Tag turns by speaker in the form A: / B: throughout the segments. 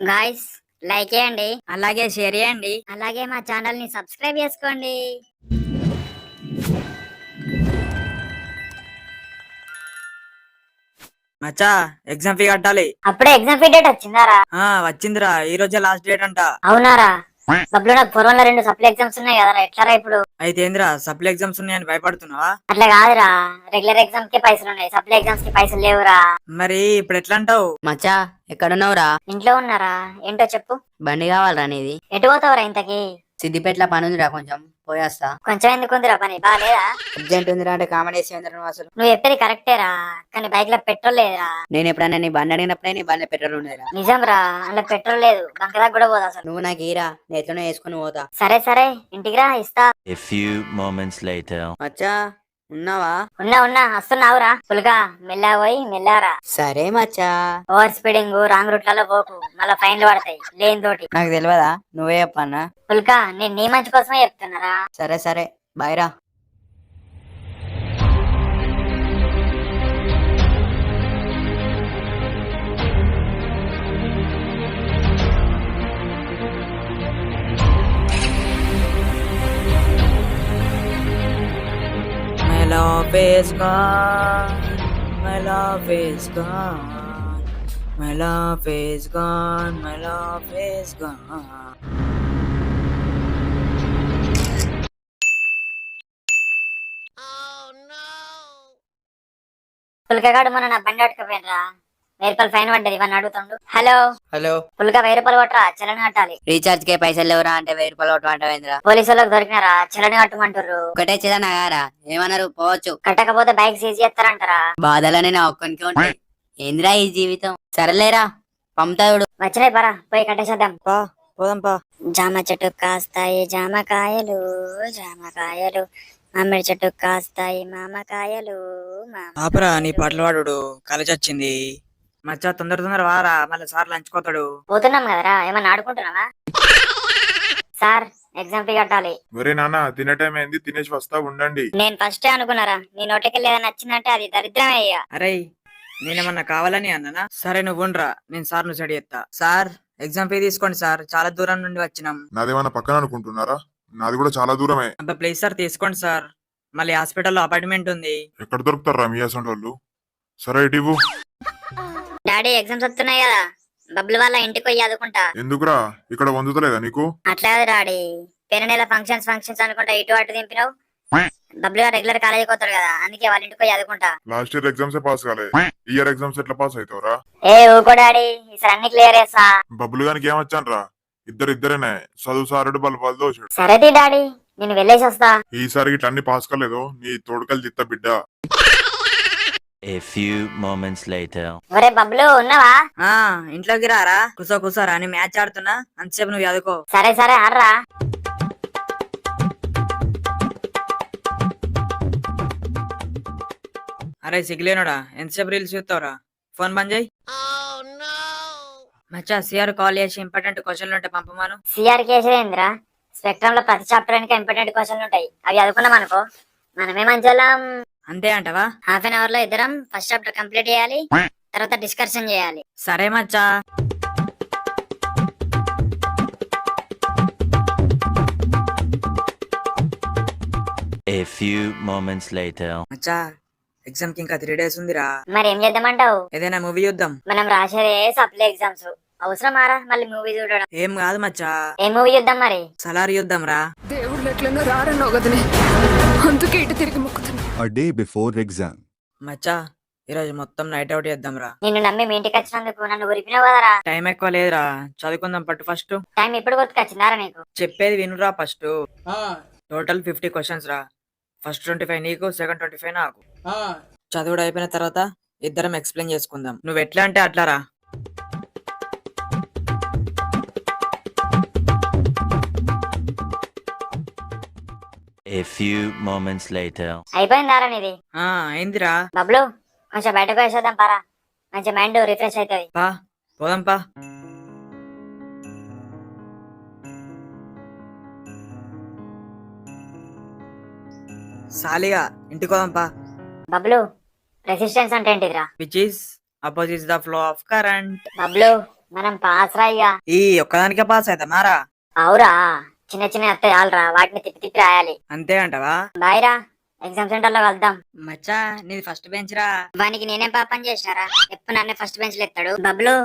A: Guys, like చేయండి,
B: అలాగే share చేయండి.
A: అలాగే మా ఛానల్ ని సబ్స్క్రైబ్ చేసుకోండి.
B: మచ్చా, ఎగ్జామ్ ఫీ కట్టాలి.
A: అప్పుడే ఎగ్జామ్ ఫీ డేట్ వచ్చిందారా?
B: వచ్చిందిరా, ఈ రోజే లాస్ట్ డేట్ అంట.
A: అవునారా? బబ్లు, నాకు పూర్వంలో 2 సప్లై ఎగ్జామ్స్ ఉన్నాయి కదరా, ఎట్లారా ఇప్పుడు?
B: అయితే ఏందిరా, సప్లై ఎగ్జామ్స్ ఉన్నాయని భయపడుతున్నావా?
A: అట్లా కాదురా, రెగ్యులర్ ఎగ్జామ్ కి పైసలు ఉన్నాయి, సప్లై ఎగ్జామ్స్ కి పైసలు లేవురా.
B: మరి ఇప్పుడు ఎట్లా అంటావు?
C: మచ్చా, ఎక్కడున్నావురా?
A: ఇంట్లో ఉన్నారా? ఏంటో చెప్పు.
C: బండి కావాలరా నీది?
A: ఎటు పోతావురా ఇంతకి?
C: సిద్దిపేటలో పని ఉందిరా, కొంచెం పోయేస్తా.
A: కొంచెం ఎందుకుందిరా పని, బాగాలేదా?
C: అర్జెంట్ ఉందిరా అంటే కామెడీ వేసి నువ్వు అసలు.
A: నువ్వు చెప్పేది కరెక్టేరా, కానీ బైక్ లో పెట్రోల్ లేదురా.
C: నేను ఎప్పుడైనా నీ బండి అడిగినప్పుడే నీ బండి పెట్రోల్ ఉండేరా.
A: నిజం రా, అందులో పెట్రోల్ లేదు, బంక్ దాకా కూడా పోదా అసలు.
C: నువ్వు నాకు ఈరా, నేను ఎట్లనో వేసుకుని పోతా.
A: సరే సరే, ఇంటికి రా, ఇస్తా.
D: A few moments later.
C: మచ్చా, ఉన్నావా?
A: ఉన్నా వస్తున్నావురా. పుల్గా మెల్లా పోయి మెల్లారా.
C: సరే మచ్చా.
A: ఓవర్ స్పీడింగ్, రాంగ్ రూట్లలో పోకు, మళ్ళా ఫైన్లు పడతాయి లేని తోటి.
C: నాకు తెలియదా, నువ్వే చెప్పన్నా.
A: పుల్కా, నేను నీ మంచి కోసమే చెప్తున్నారా.
C: సరే సరే, బాయ్ రా.
B: My love is gone, my love is gone, my love is gone, my love is gone.
A: పుల్కగాడు మొన్న నా బండి పట్టుకుపోయినరా, 1000 రూపాయలు ఫైన్ పడ్డది, ఇవన్నీ అడుగుతుండు. Hello
C: hello.
A: పుల్కా, 1000 రూపాయలు కొట్టరా, చలని కట్టాలి.
C: రీఛార్జ్ కే పైసలు లేవురా అంటే 1000 రూపాయలు కొట్టమంటావేంద్రా?
A: పోలీసు వాళ్ళకి దొరికినారా, చలని కట్టమంటారు.
C: ఒకటే చేదనగారా, ఏమన్నారు? పోవచ్చు.
A: కట్టకపోతే బైక్ సీజ్ చేస్తారంటారా.
C: బాధలనే నా ఒక్కనికి ఉంటాయి. ఏంద్రా ఈ జీవితం. సరేలేరా, పంపుతాడు.
A: వచ్చినాయి పరా, పోయి కట్టేసేద్దాం.
B: పోదాం పా.
A: జామ చెట్టు కాస్తాయి జామకాయలు, జామకాయలు, మామిడి చెట్టు కాస్తాయి మామకాయలు,
B: పాపరా, నీ పాటలు వాడు కాలేజ్ వచ్చింది. మచ్చా, తొందర వారా, మళ్ళీ సార్ లంచ్ కోతాడు.
A: పోతున్నాం కదరా, ఏమన్నా ఆడుకుంటున్నావా? సార్, ఎగ్జామ్ ఫీ కట్టాలి.
E: ఒరే నాన్న, తినే టైం అయింది, తినేసి వస్తా ఉండండి.
A: నేను ఫస్టే అనుకున్నారా, నీ నోటికి ఏదైనా నచ్చిందంటే అది దరిద్రమే అయ్యా.
B: అరే, నేనేమన్నా కావాలని అన్నానా? సరే నువ్వు ఉండరా, నేను సార్ ను సెట్ చేస్తా. సార్, ఎగ్జామ్ ఫీ తీసుకోండి సార్, చాలా దూరం నుండి వచ్చినాం.
E: నాదేమన్నా పక్కన అనుకుంటున్నారా? నాది కూడా చాలా దూరమే.
B: అంత ప్లీజ్ సార్, తీసుకోండి సార్, మళ్ళీ హాస్పిటల్లో అపాయింట్మెంట్ ఉంది.
E: ఎక్కడ దొరుకుతారా మీ అసంటి వాళ్ళు? సరే, ఇటు ఇవ్వు.
A: డాడీ, ఎగ్జామ్స్ వస్తున్నాయి కదా, బబ్బులు వాళ్ళ ఇంటికి పోయి చదువుకుంటా.
E: ఎందుకురా, ఇక్కడ వందుతలేదా నీకు?
A: అట్లా కాదు డాడీ, పెను నెల ఫంక్షన్స్ అనుకుంటా ఇటు అటు దింపినావు. బబ్బులు గారు రెగ్యులర్ కాలేజీకి పోతాడు కదా, అందుకే వాళ్ళ ఇంటికి పోయి చదువుకుంటా.
E: లాస్ట్ ఇయర్ ఎగ్జామ్స్ పాస్ కాలే, ఇయర్ ఎగ్జామ్స్ ఎట్లా పాస్ అవుతావురా?
A: ఏ ఊకో డాడీ, ఈసారి అన్ని క్లియర్ చేస్తా.
E: బబ్బులు గానికి ఏమొచ్చానరా? ఇద్దరేనే చదువు సారుడు బలపాలు దోషుడు.
A: సరేది డాడీ, నేను వెళ్ళేసి వస్తా.
E: ఈసారి ఇట్లా అన్ని పాస్ కాలేదు, నీ తోడుకలు తిత్త బిడ్డ.
D: A few moments later.
A: ఒరే బబ్బులు, ఉన్నావా?
B: ఇంట్లోకి రారా, కూర్చోరా, నేను మ్యాచ్ ఆడుతున్నా, అంతసేపు నువ్వు చదువుకో.
A: సరే సరే, ఆడరా.
B: అరే సిగ్గులేనుడా, ఎంతసేపు రీల్స్ చూస్తావురా, ఫోన్ బంద్ చేయి. మచ్చా, సిఆర్ కాల్ చేసి ఇంపార్టెంట్ క్వశ్చన్లు ఉంటే పంపమాను.
A: సిఆర్ కేసేంద్రా, స్పెక్ట్రమ్ లో ప్రతి చాప్టర్ వెనక ఇంపార్టెంట్ క్వశ్చన్లు ఉంటాయి, అవి చదువుకున్నాం అనుకో మనమే మంచోళ్ళం.
B: అంతే అంటవా?
A: హాఫ్ అన్ అవర్ లో ఇద్దరం ఫస్ట్ చాప్టర్ కంప్లీట్ చేయాలి, తర్వాత డిస్కషన్ చేయాలి.
B: సరే మచ్చా.
D: A few moments later.
B: Maccha, exam కి ఇంకా 3 days ఉందిరా.
A: మరి ఏం చేద్దామంటావు?
B: ఏదైనా మూవీ చూద్దాం.
A: మనం రాసేదే సప్లై ఎగ్జామ్స్, అవసరమారా మళ్ళీ మూవీ చూడడం?
B: ఏం కాదు మచ్చా,
A: ఏ మూవీ చూద్దాం మరి?
B: సలార్ చూద్దాం రా.
F: దేవుళ్ళు ఎట్లనో రారన్నావు కదనే, అందుకే ఇటు తిరిగి మొక్కుతున్నా.
G: A day before exam.
B: మచ్చా, ఈరోజు మొత్తం నైట్ అవుట్ చేద్దాం రా.
A: నిన్ను నమ్మి మీ ఇంటికి వచ్చినందుకు నన్ను ఉరిపినావు కదరా.
B: టైం ఎక్కువ లేదురా, చదువుకుందాం పట్టు. ఫస్ట్
A: టైం ఎప్పుడు గుర్తుకొచ్చిందారా నీకు?
B: చెప్పేది వినురా. ఫస్ట్ టోటల్ 50 క్వశ్చన్స్ రా. ఫస్ట్ 25 నీకు, సెకండ్ 25 నాకు. చదువుడు అయిపోయిన తర్వాత ఇద్దరం ఎక్స్ప్లెయిన్ చేసుకుందాం. నువ్వు ఎట్లా అంటే అట్లా రా.
D: A few moments later.
A: అయిపోయిందారా నీది?
B: అయిందిరా.
A: బబ్లు, కొంచెం బయటకు వేసేద్దాం పారా, మంచి మైండ్ రిఫ్రెష్ అవుతుంది.
B: పా, పోదాం పా. సాలిగా ఇంటికి పోదాం పా.
A: బబ్లు, రెసిస్టెన్స్ అంటే ఏంటిదిరా?
B: Which is opposites the flow of current.
A: Bablu, మనం పాస్ రా ఇక.
B: ఈ ఒక్కదానికే పాస్ అవుతామారా?
A: అవురా, చిన్న చిన్న వస్తాయి చాలరా, వాటిని తిప్పి తిప్పి రాయాలి.
B: అంతే అంటవా?
A: బాయ్ రా, ఎగ్జామ్ సెంటర్ లో కలుద్దాం.
B: మచ్చా నీది ఫస్ట్ బెంచ్ రా.
A: వానికి నేనేం పాపం చేసినారా, ఎప్పుడు నన్నే ఫస్ట్ బెంచ్ లో ఎత్తాడు. బబ్లు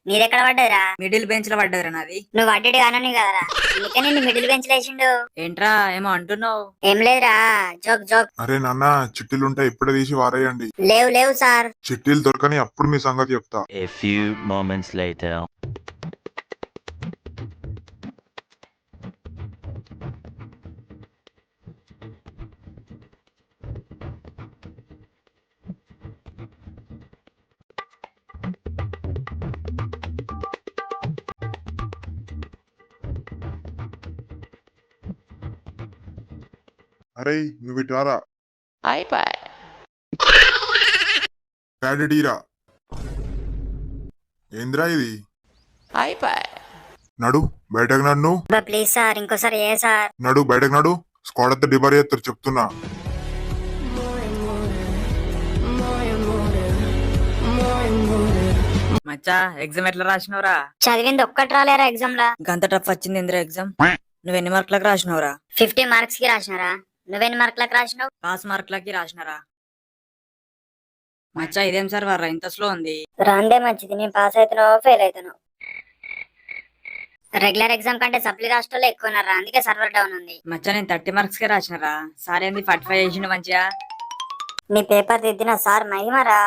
A: నీదెక్కడ పడ్డదిరా?
B: మిడిల్ బెంచ్ లో పడ్డదిరా నాది.
A: నువ్వు అడ్డేడు కానని కదరా, అందుకే నిన్ను మిడిల్ బెంచ్ లో వేసిండు.
B: ఏంట్రా ఏమో అంటున్నావు?
A: ఏం లేదురా, జోక్ జోక్.
E: అరే నాన్న, చిట్టీలు ఉంటే ఇప్పుడే తీసి వారేయండి.
A: లేవు లేవు సార్.
E: చిట్టీలు దొరకని అప్పుడు మీ సంగతి చెప్తా.
D: A few moments later.
E: అరే నువ్వు ఇటు రారా. ప్యాడీరా. ఏంద్రా ఇది? నడు బయటకు నడు.
A: ప్లీజ్ సార్, ఇంకోసారి ఏ సార్.
E: నడు బయటకు నడు. స్క్వాడ్ అంతా డిబార్ చేస్తారు చెప్తున్నా.
B: మచ్చా ఎగ్జామ్ ఎట్లా రాసినవరా?
A: చదివింది ఒక్కటి రాలేరా ఎగ్జామ్ లా.
B: గంత టఫ్ వచ్చింది ఇంద్ర ఎగ్జామ్. నువ్వు ఎన్ని మార్కులకు రాసినవరా?
A: 50 మార్క్స్ కి రాసినారా. నువ్వెన్ని మార్కులకు రాసినావు?
B: పాస్ మార్కులకి రాసినారా? మచ్చా ఇదేం సార్ వర్రా ఇంత స్లో ఉంది?
A: రాందే మంచిది, నేను పాస్ అవుతానో ఫెయిల్ అవుతాను. రెగ్యులర్ ఎగ్జామ్ కంటే సప్లీ రాష్ట్రాల్లో ఎక్కువ ఉన్నారా, అందుకే సర్వర్ డౌన్ ఉంది.
B: మచ్చా నేను 30 మార్క్స్ కి రాసినారా. సార్ ఏంది 45 చేసిండు మంచిగా.
A: నీ పేపర్ దిద్దిన సార్ మహిమరా.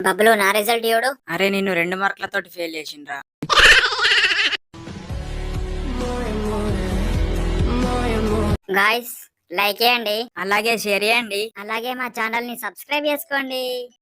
A: బబ్బులు నా రిజల్ట్ ఇవ్వడు.
B: అరే నిన్ను 2 మార్కులతోటి ఫెయిల్ చేసిండ్రా.
A: గాయ్స్ లైక్ చేయండి,
B: అలాగే షేర్ చేయండి.
A: అలాగే మా ఛానల్ ని సబ్స్క్రైబ్ చేసుకోండి.